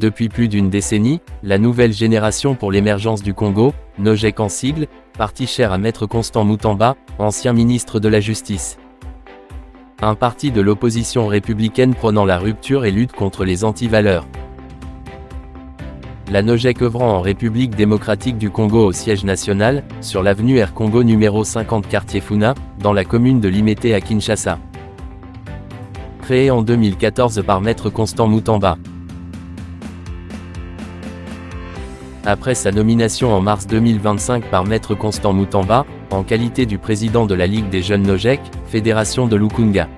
Depuis plus d'une décennie, la nouvelle génération pour l'émergence du Congo, Nogec en sigle, parti cher à Maître Constant Moutamba, ancien ministre de la Justice. Un parti de l'opposition républicaine prônant la rupture et lutte contre les antivaleurs. La Nogec œuvrant en République démocratique du Congo au siège national, sur l'avenue Air Congo numéro 50 quartier Funa, dans la commune de Limete à Kinshasa. Créée en 2014 par Maître Constant Moutamba. Après sa nomination en mars 2025 par Maître Constant Moutamba, en qualité du président de la Ligue des jeunes Nogec, fédération de Lukunga.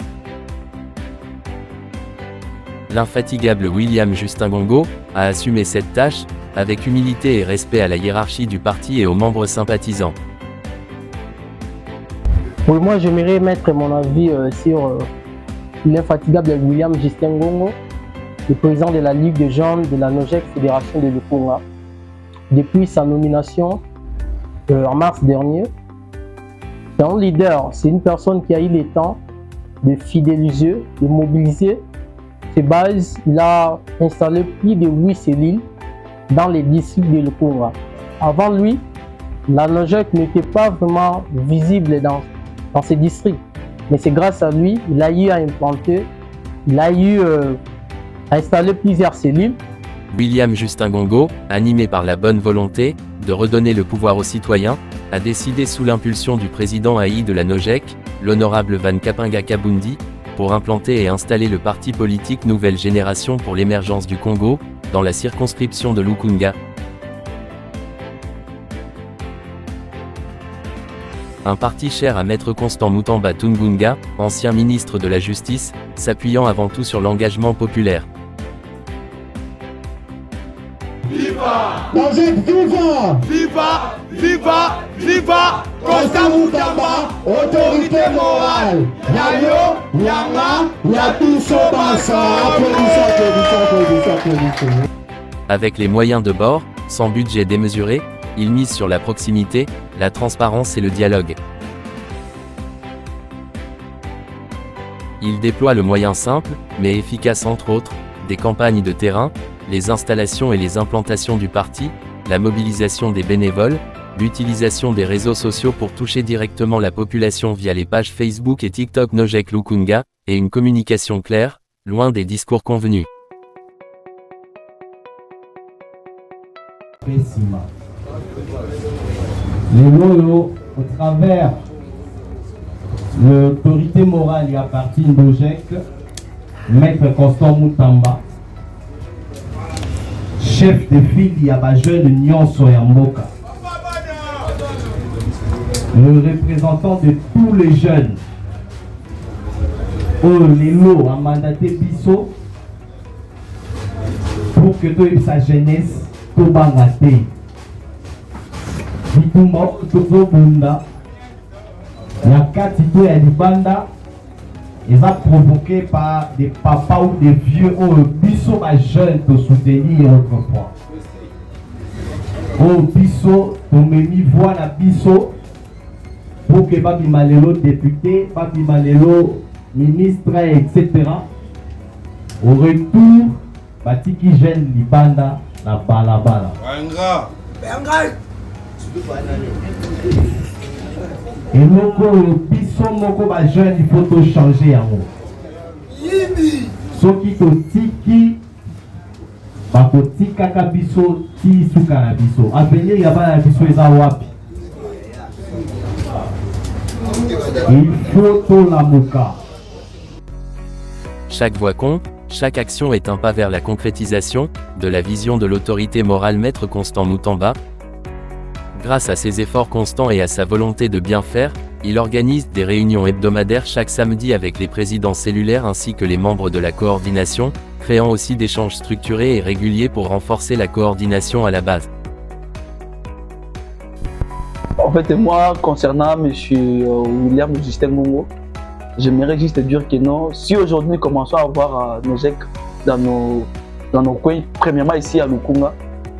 L'infatigable William Justin Ngongo a assumé cette tâche, avec humilité et respect à la hiérarchie du parti et aux membres sympathisants. Pour moi, j'aimerais mettre mon avis sur l'infatigable William Justin Ngongo, le président de la Ligue des jeunes de la Nogec Fédération de Lukunga. Depuis sa nomination en mars dernier, c'est un leader, c'est une personne qui a eu le temps de fidéliser, de mobiliser ses bases. Il a installé plus de 8 cellules dans les districts de Lukunga. Avant lui, la Nogec n'était pas vraiment visible dans ces districts. Mais c'est grâce à lui, il a eu à implanter, il a eu à installer plusieurs cellules. William Justin Ngongo, animé par la bonne volonté de redonner le pouvoir aux citoyens, a décidé sous l'impulsion du président AI de la Nogec, l'honorable Van Kapinga Kabundi, pour implanter et installer le parti politique Nouvelle Génération pour l'émergence du Congo, dans la circonscription de Lukunga. Un parti cher à Maître Constant Moutamba Tungunga, ancien ministre de la Justice, s'appuyant avant tout sur l'engagement populaire. Viva! Nogec, viva! Viva! Viva! Viva! Constant Moutamba, autorité morale! Yayo, Yama, Yatuso Bassa! Avec les moyens de bord, sans budget démesuré, il mise sur la proximité, la transparence et le dialogue. Il déploie le moyen simple, mais efficace entre autres, des campagnes de terrain, les installations et les implantations du parti, la mobilisation des bénévoles, l'utilisation des réseaux sociaux pour toucher directement la population via les pages Facebook et TikTok Nogec Lukunga, et une communication claire, loin des discours convenus. Les loyaux, au travers l'autorité morale et à partir Nogec, Maître Constant Moutamba, chef de file il y a pas jeune Nyonso ya Mboka, le représentant de tous les jeunes, les lots a mandaté Bisso pour que toute sa jeunesse Tobangate. Bituma Tozo Bunda, la katito ya Libanda, ils ont provoqué par des papas ou des vieux Bisso à jeunes pour soutenir autrefois. Bisso, on me mis voix la Bisso pour que Babi Malelo député, Babi Malelo ministre, etc. Au retour, Batiki jeune Libanda, la balabala. Et nous, Bisso moko ba jeune, il faut tout changer en haut. Ce qui te tiki, bakotika ka biso ti suka na biso. Avenir ya ba na biso eza wapi. Il faut tout la moka. Chaque voix compte, chaque action est un pas vers la concrétisation de la vision de l'autorité morale Maître Constant Moutamba. Grâce à ses efforts constants et à sa volonté de bien faire, il organise des réunions hebdomadaires chaque samedi avec les présidents cellulaires ainsi que les membres de la coordination, créant aussi d'échanges structurés et réguliers pour renforcer la coordination à la base. En fait, moi, concernant M. William Justin Ngongo, j'aimerais juste dire que non, si aujourd'hui nous commençons à voir Nogec dans nos coins, premièrement ici à Lukunga,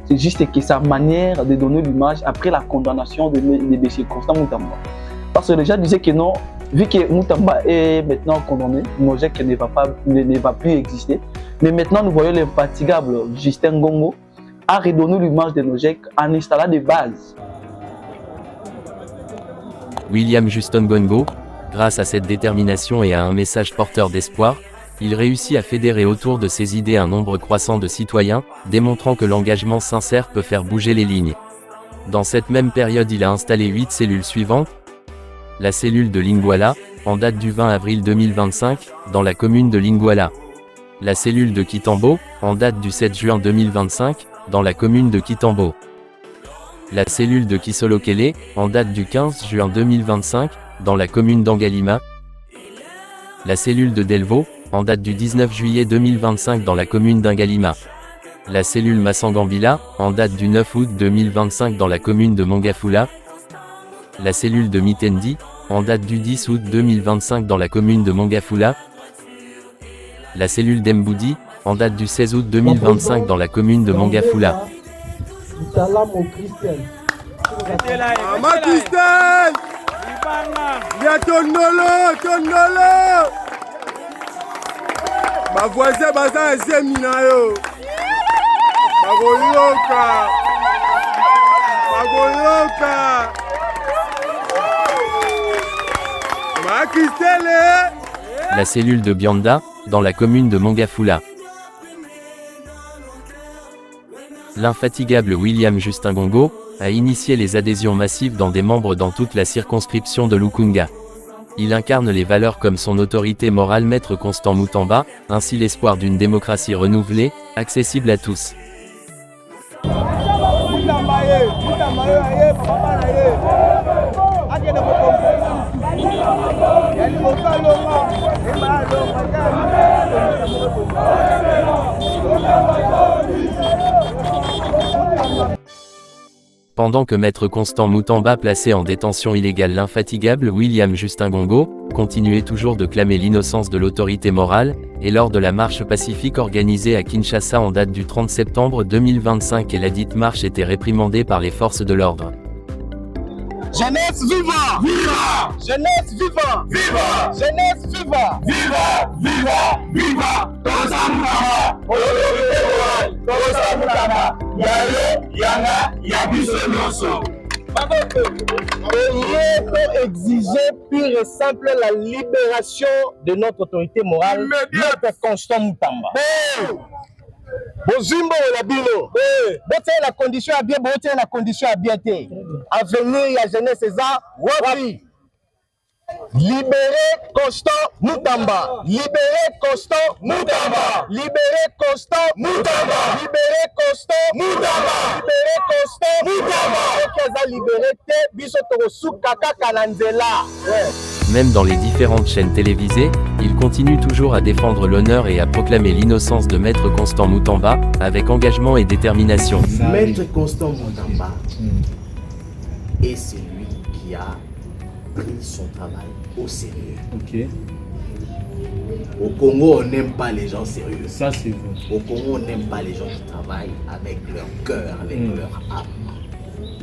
c'est juste que sa manière de donner l'image après la condamnation de M. Constant Moutamba. Parce que les gens disaient que non, vu que Moutamba est maintenant condamné, Nogec ne va plus exister. Mais maintenant, nous voyons l'infatigable Justin Ngongo a redonné l'image de Nojek en installant des bases. William Justin Ngongo, grâce à cette détermination et à un message porteur d'espoir, il réussit à fédérer autour de ses idées un nombre croissant de citoyens, démontrant que l'engagement sincère peut faire bouger les lignes. Dans cette même période, il a installé 8 cellules suivantes. La cellule de Lingwala, en date du 20 avril 2025, dans la commune de Lingwala. La cellule de Kitambo, en date du 7 juin 2025, dans la commune de Kitambo. La cellule de Kisolokele, en date du 15 juin 2025, dans la commune d'Angalima. La cellule de Delvaux, en date du 19 juillet 2025 dans la commune d'Ingalima. La cellule Massangambila, en date du 9 août 2025 dans la commune de Mongafula. La cellule de Mitendi, en date du 10 août 2025 dans la commune de Mongafula. La cellule d'Emboudi, en date du 16 août 2025 dans la commune de Mongafula. Mama Christelle! Viens Tonolo! Ma voisine baza ezemina yo. Bagoyoka. Ma Christelle! La cellule de Bianda, dans la commune de Mongafula. L'infatigable William Justin Ngongo a initié les adhésions massives dans des membres dans toute la circonscription de Lukunga. Il incarne les valeurs comme son autorité morale Maître Constant Mutamba, ainsi l'espoir d'une démocratie renouvelée, accessible à tous. Pendant que Maître Constant Mutamba plaçait en détention illégale l'infatigable William Justin Ngongo, continuait toujours de clamer l'innocence de l'autorité morale, et lors de la marche pacifique organisée à Kinshasa en date du 30 septembre 2025 et ladite marche était réprimandée par les forces de l'ordre. Jeunesse viva! Viva! Jeunesse viva! Viva! Jeunesse viva! Viva! Viva! Viva! Toza Mutamba! Autorité morale! Toza Mutamba! Yayo, Yana, Yabiso Nyonso! Il faut exiger pure et simple la libération de notre autorité morale, Maître Constant Mutamba. Bozimbo la bino. Bote la condition à bien, bote la condition à bien té. Avenir ya jeunesse ça, wapi. Libérer Constant Mutamba. Libérer Constant Mutamba. Libérer Constant Mutamba. Libérer Constant Mutamba. Libérer Constant Mutamba. Qu'est-ce libéré té biso torosu kaka kalanzela. Même dans les différentes chaînes télévisées, il continue toujours à défendre l'honneur et à proclamer l'innocence de Maître Constant Mutamba, avec engagement et détermination. Maître Constant Mutamba est celui qui a pris son travail au sérieux. Ok. Au Congo, on n'aime pas les gens sérieux. Ça, c'est vrai. Au Congo, on n'aime pas les gens qui travaillent avec leur cœur, avec leur âme.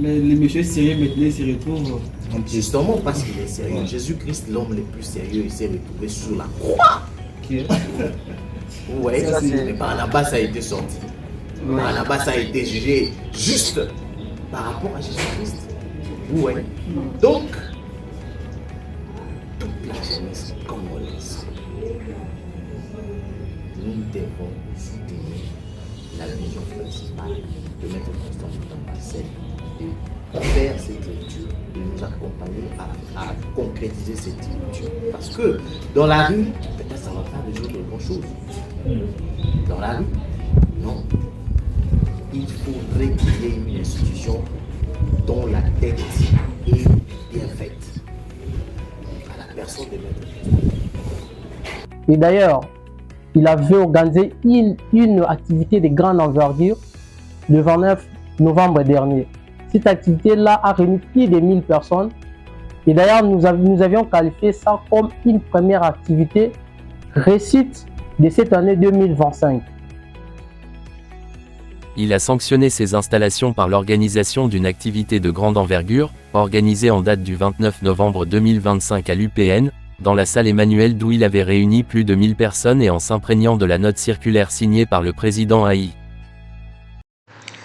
Mais les messieurs sérieux maintenant se retrouvent. Justement parce qu'il est sérieux. Ouais. Jésus-Christ, l'homme le plus sérieux, il s'est retrouvé sur la croix. Okay. Vous voyez, mais Barnabas a été sorti. Ouais. Barnabas a été jugé juste par rapport à Jésus-Christ. Vous voyez. Donc, toute la jeunesse congolaise, nous devons soutenir la vision principale de Maître Constant Mutamba, c'est de faire cette lecture, de nous accompagner à concrétiser cette lecture. Parce que dans la rue, peut-être ça ne va pas résoudre grand chose. Dans la rue, non. Il faudrait qu'il y ait une institution dont la tête est bien faite. À la personne de Maître. Et d'ailleurs, il avait organisé une activité de grande envergure le 29 novembre dernier. Cette activité-là a réuni plus de 1000 personnes. Et d'ailleurs, nous avions qualifié ça comme une première activité réussite de cette année 2025. Il a sanctionné ces installations par l'organisation d'une activité de grande envergure, organisée en date du 29 novembre 2025 à l'UPN, dans la salle Emmanuel d'où il avait réuni plus de 1000 personnes et en s'imprégnant de la note circulaire signée par le président Haï.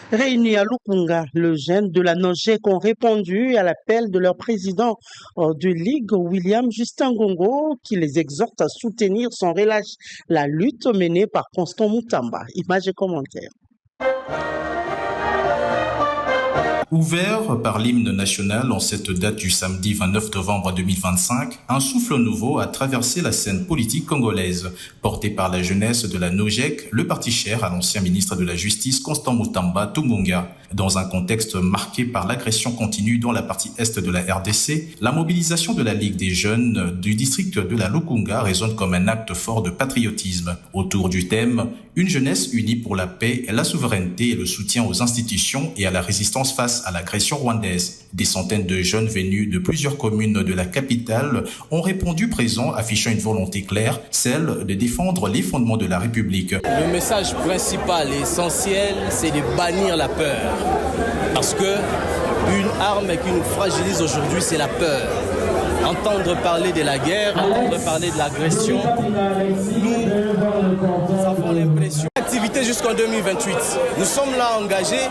Réunis à Lukunga, les jeunes de la NOJEC ont répondu à l'appel de leur président de Ligue, William Justin Ngongo, qui les exhorte à soutenir sans relâche la lutte menée par Constant Moutamba. Images et commentaires. Ouvert par l'hymne national en cette date du samedi 29 novembre 2025, un souffle nouveau a traversé la scène politique congolaise. Porté par la jeunesse de la NOJEC, le parti cher à l'ancien ministre de la Justice Constant Moutamba Tumunga. Dans un contexte marqué par l'agression continue dans la partie est de la RDC, la mobilisation de la Ligue des jeunes du district de la Lukunga résonne comme un acte fort de patriotisme. Autour du thème « Une jeunesse unie pour la paix, la souveraineté et le soutien aux institutions et à la résistance face à l'agression rwandaise ». Des centaines de jeunes venus de plusieurs communes de la capitale ont répondu présents, affichant une volonté claire, celle de défendre les fondements de la République. Le message principal et essentiel, c'est de bannir la peur. Parce que une arme qui nous fragilise aujourd'hui, c'est la peur. Entendre parler de la guerre, entendre parler de l'agression, nous avons l'impression. Activité jusqu'en 2028. Nous sommes là engagés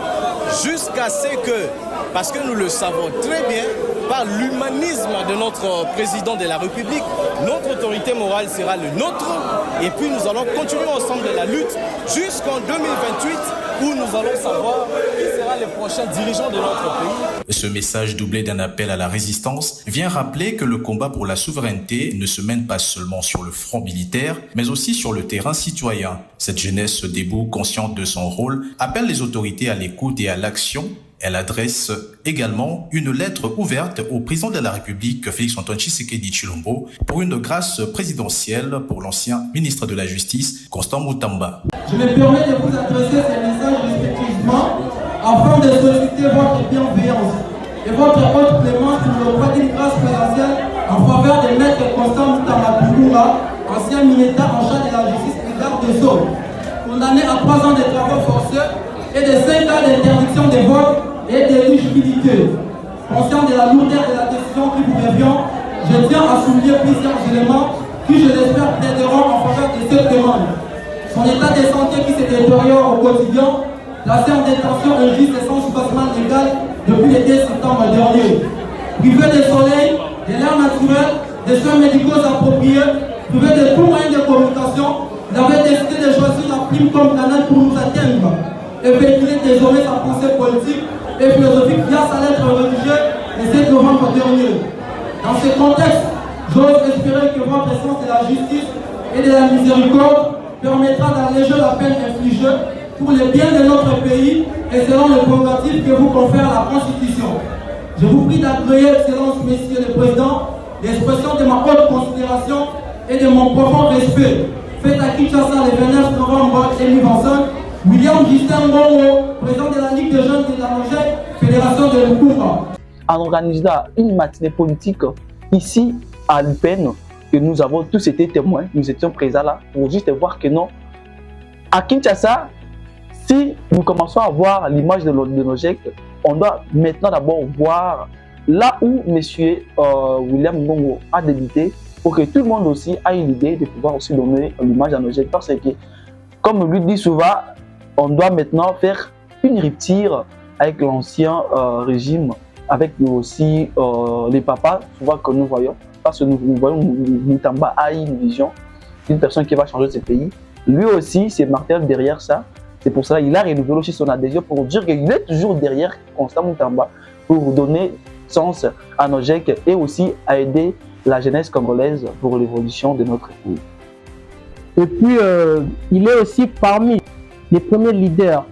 jusqu'à ce que, parce que nous le savons très bien, par l'humanisme de notre président de la République, notre autorité morale sera le nôtre et puis nous allons continuer ensemble de la lutte jusqu'en 2028 où nous allons savoir qui sera le prochain dirigeant de notre pays. Ce message doublé d'un appel à la résistance vient rappeler que le combat pour la souveraineté ne se mène pas seulement sur le front militaire, mais aussi sur le terrain citoyen. Cette jeunesse debout, consciente de son rôle, appelle les autorités à l'écoute et à l'action. Elle adresse également une lettre ouverte au président de la République, Félix-Antoine Tshisekedi Tshilombo, pour une grâce présidentielle pour l'ancien ministre de la Justice, Constant Moutamba. Je me permets de vous adresser ces messages respectivement afin de solliciter votre bienveillance et votre haute clémence pour l'octroi d'une grâce présidentielle en faveur de maître Constant Moutamba Touloura, ancien militaire en charge de la justice et garde des Sceaux, condamné à 3 ans de travaux forcés et de 5 ans d'interdiction de vote et d'éligibilité. Conscient de la lourdeur de la décision qui vous revient, je tiens à souligner plusieurs éléments qui, je l'espère, plaideront en faveur de cette demande. Son état de santé qui se détériore au quotidien, placé en détention injuste et sans soubassement légal depuis le 2 septembre dernier. Privé de soleil, de l'air naturel, des soins médicaux appropriés, privé de tout moyen de communication, il avait décidé de choisir la prime comme canal pour nous atteindre et véhiculer désormais sa pensée politique et philosophique via sa lettre rédigée le 7 novembre dernier. Dans ce contexte, j'ose espérer que votre sens de la justice et de la miséricorde permettra d'alléger la peine infligée pour le bien de notre pays et selon les prérogatives que vous confère la Constitution. Je vous prie d'agréer, Excellence, Messieurs les Présidents, l'expression de ma haute considération et de mon profond respect. Fait à Kinshasa le 29 novembre 2025, William Justin Ngongo, président de la Ligue des jeunes de la NOJEC, Fédération de Lukunga. En organisant une matinée politique ici à l'UPN, que nous avons tous été témoins, nous étions présents là pour juste voir que non, à Kinshasa, si nous commençons à voir l'image de NOJEC, on doit maintenant d'abord voir là où M. William Ngongo a débuté pour que tout le monde aussi ait l'idée de pouvoir aussi donner l'image à NOJEC. Parce que, comme lui dit souvent, on doit maintenant faire une rupture avec l'ancien régime, avec aussi les papas, souvent que nous voyons. Parce que nous voyons Moutamba a une vision d'une personne qui va changer ce pays. Lui aussi, c'est Martel derrière ça. C'est pour ça qu'il a renouvelé aussi son adhésion pour dire qu'il est toujours derrière Constant Moutamba pour donner sens à NOJEC et aussi à aider la jeunesse congolaise pour l'évolution de notre pays. Et puis, il est aussi parmi les premiers leaders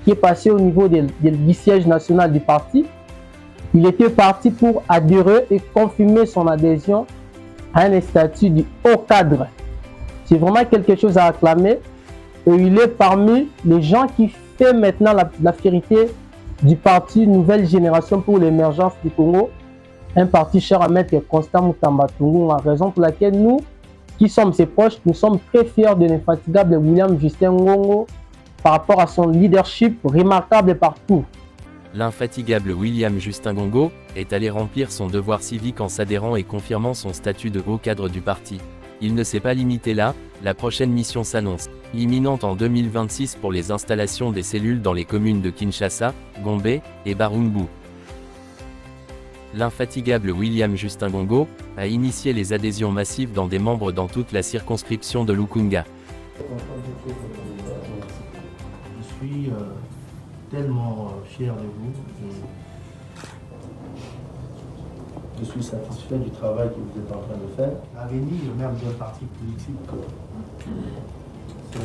qui est passé au niveau du siège national du parti. Il était parti pour adhérer et confirmer son adhésion à un statut du haut cadre. C'est vraiment quelque chose à acclamer. Et il est parmi les gens qui fait maintenant la fierté du parti Nouvelle Génération pour l'émergence du Congo, un parti cher à maître Constant Moutamba Touloura, raison pour laquelle nous, qui sommes ses proches, nous sommes très fiers de l'infatigable William Justin Ngongo par rapport à son leadership remarquable partout. L'infatigable William Justin Ngongo est allé remplir son devoir civique en s'adhérant et confirmant son statut de haut cadre du parti. Il ne s'est pas limité là, la prochaine mission s'annonce imminente en 2026 pour les installations des cellules dans les communes de Kinshasa, Gombe et Barumbu. L'infatigable William Justin Ngongo a initié les adhésions massives dans des membres dans toute la circonscription de Lukunga. Je suis tellement fier de vous et je suis satisfait du travail que vous êtes en train de faire. L'avenir même d'un parti politique se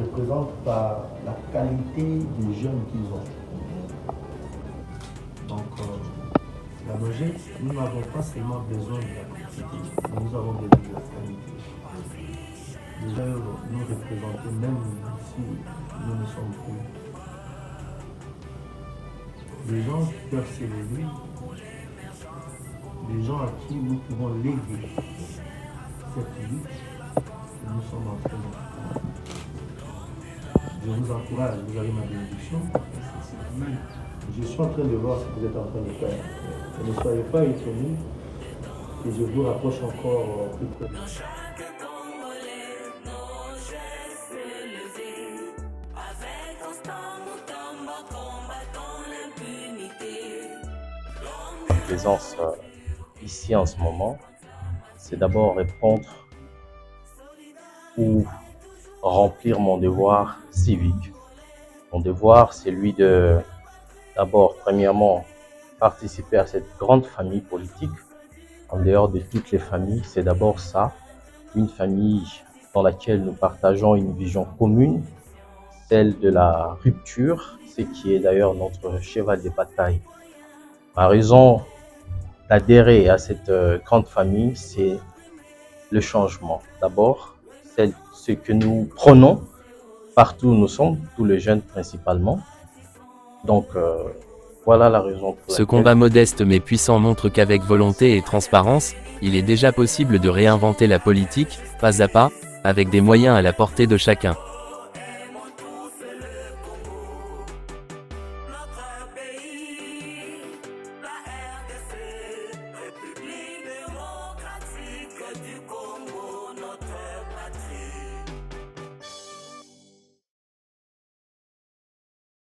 représente par la qualité des jeunes qu'ils ont. Donc, la logique, nous n'avons pas seulement besoin de la quantité, nous avons besoin de la qualité. Déjà, nous représenter, même si nous ne sommes plus. Les gens qui peuvent s'élever, les gens à qui nous pouvons léguer cette lutte que nous sommes en train de faire. Je vous encourage, vous avez ma bénédiction. Je suis en train de voir ce que vous êtes en train de faire. Ne soyez pas étonnés et je vous rapproche encore plus près. Ma présence ici en ce moment, c'est d'abord répondre ou remplir mon devoir civique. Mon devoir, c'est lui de, d'abord, premièrement, participer à cette grande famille politique. En dehors de toutes les familles, c'est d'abord ça, une famille dans laquelle nous partageons une vision commune, celle de la rupture, ce qui est d'ailleurs notre cheval de bataille. Ma raison d'adhérer à cette grande famille, c'est le changement. D'abord, c'est ce que nous prenons partout où nous sommes, tous les jeunes principalement. Donc, voilà la raison pour Ce combat modeste mais puissant montre qu'avec volonté et transparence, il est déjà possible de réinventer la politique, pas à pas, avec des moyens à la portée de chacun. Du